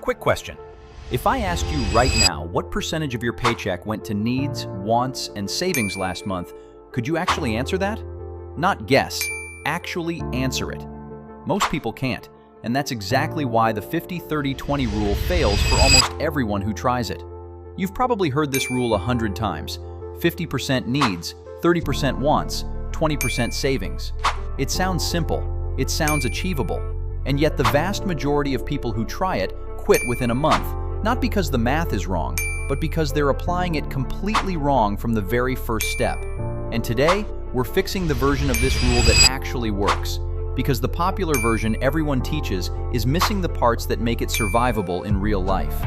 quick question. If I asked you right now what percentage of your paycheck went to needs, wants, and savings last month, could you actually answer that? Not guess, actually answer it. Most people can't, and that's exactly why the 50-30-20 rule fails for almost everyone who tries it. You've probably heard this rule 100 times. 50% needs, 30% wants, 20% savings. It sounds simple, it sounds achievable, and yet the vast majority of people who try it quit within a month, not because the math is wrong, but because they're applying it completely wrong from the very first step. And today, we're fixing the version of this rule that actually works, because the popular version everyone teaches is missing the parts that make it survivable in real life.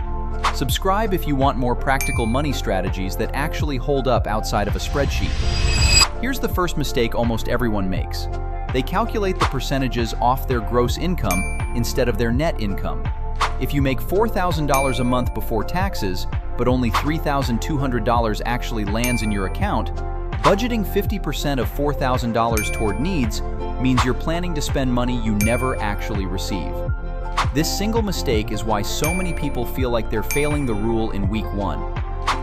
Subscribe if you want more practical money strategies that actually hold up outside of a spreadsheet. Here's the first mistake almost everyone makes. They calculate the percentages off their gross income instead of their net income. If you make $4,000 a month before taxes, but only $3,200 actually lands in your account, budgeting 50% of $4,000 toward needs means you're planning to spend money you never actually receive. This single mistake is why so many people feel like they're failing the rule in week one.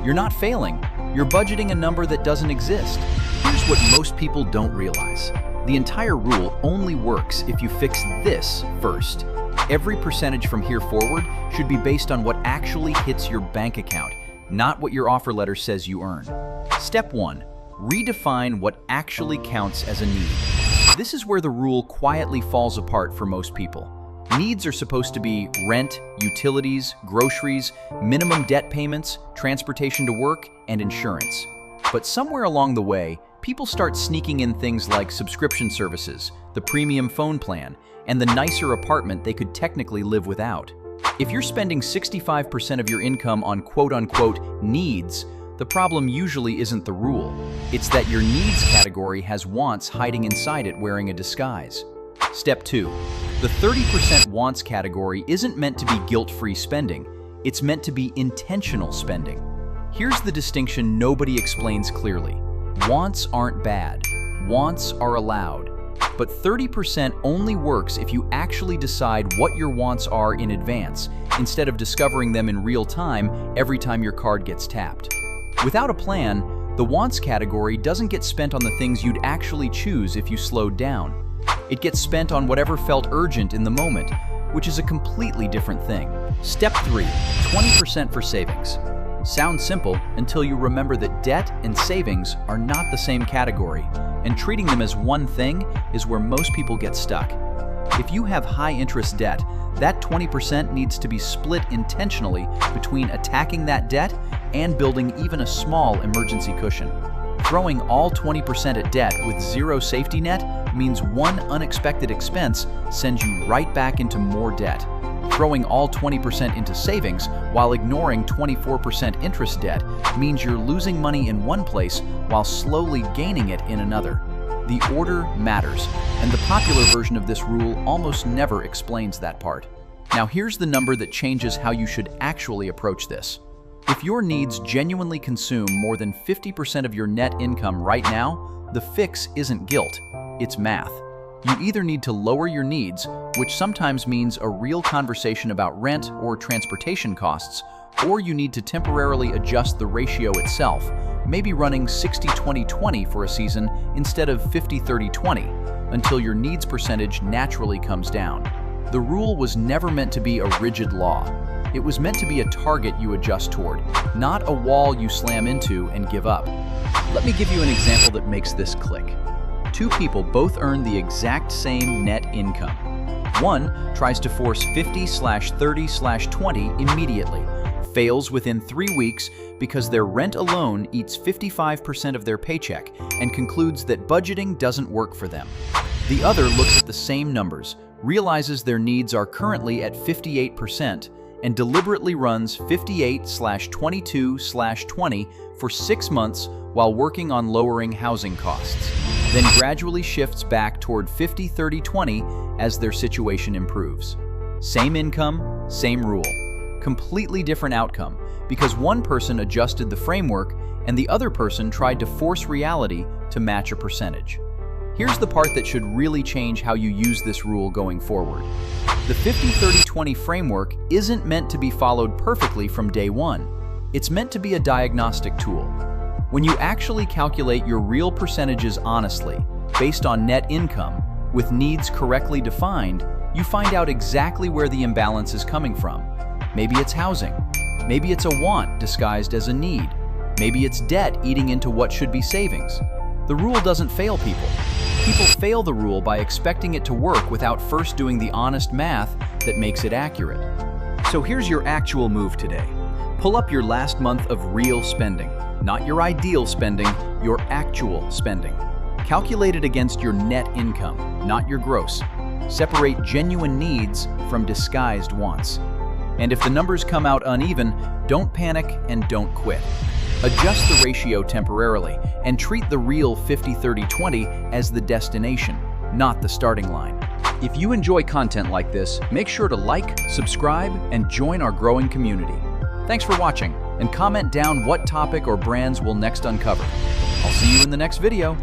You're not failing, you're budgeting a number that doesn't exist. Here's what most people don't realize. The entire rule only works if you fix this first. Every percentage from here forward should be based on what actually hits your bank account, not what your offer letter says you earn. Step 1. Redefine what actually counts as a need. This is where the rule quietly falls apart for most people. Needs are supposed to be rent, utilities, groceries, minimum debt payments, transportation to work, and insurance. But somewhere along the way, people start sneaking in things like subscription services, the premium phone plan, and the nicer apartment they could technically live without. If you're spending 65% of your income on quote-unquote needs, the problem usually isn't the rule. It's that your needs category has wants hiding inside it wearing a disguise. Step 2. The 30% wants category isn't meant to be guilt-free spending. It's meant to be intentional spending. Here's the distinction nobody explains clearly. Wants aren't bad. Wants are allowed. But 30% only works if you actually decide what your wants are in advance, instead of discovering them in real time every time your card gets tapped. Without a plan, the wants category doesn't get spent on the things you'd actually choose if you slowed down. It gets spent on whatever felt urgent in the moment, which is a completely different thing. Step 3. 20% for savings. Sounds simple until you remember that debt and savings are not the same category, and treating them as one thing is where most people get stuck. If you have high-interest debt, that 20% needs to be split intentionally between attacking that debt and building even a small emergency cushion. Throwing all 20% at debt with zero safety net means one unexpected expense sends you right back into more debt. Throwing all 20% into savings while ignoring 24% interest debt means you're losing money in one place while slowly gaining it in another. The order matters, and the popular version of this rule almost never explains that part. Now here's the number that changes how you should actually approach this. If your needs genuinely consume more than 50% of your net income right now, the fix isn't guilt, it's math. You either need to lower your needs, which sometimes means a real conversation about rent or transportation costs, or you need to temporarily adjust the ratio itself, maybe running 60-20-20 for a season instead of 50-30-20, until your needs percentage naturally comes down. The rule was never meant to be a rigid law. It was meant to be a target you adjust toward, not a wall you slam into and give up. Let me give you an example that makes this click. Two people both earn the exact same net income. One tries to force 50-30-20 immediately, fails within 3 weeks because their rent alone eats 55% of their paycheck and concludes that budgeting doesn't work for them. The other looks at the same numbers, realizes their needs are currently at 58%, and deliberately runs 58-22-20 for 6 months while working on lowering housing costs, then gradually shifts back toward 50-30-20 as their situation improves. Same income, same rule. Completely different outcome, because one person adjusted the framework and the other person tried to force reality to match a percentage. Here's the part that should really change how you use this rule going forward. The 50-30-20 framework isn't meant to be followed perfectly from day one. It's meant to be a diagnostic tool. When you actually calculate your real percentages honestly, based on net income, with needs correctly defined, you find out exactly where the imbalance is coming from. Maybe it's housing. Maybe it's a want disguised as a need. Maybe it's debt eating into what should be savings. The rule doesn't fail people. People fail the rule by expecting it to work without first doing the honest math that makes it accurate. So here's your actual move today. Pull up your last month of real spending, not your ideal spending, your actual spending. Calculate it against your net income, not your gross. Separate genuine needs from disguised wants. And if the numbers come out uneven, don't panic and don't quit. Adjust the ratio temporarily and treat the real 50-30-20 as the destination, not the starting line. If you enjoy content like this, make sure to like, subscribe, and join our growing community. Thanks for watching, and comment down what topic or brands we'll next uncover. I'll see you in the next video.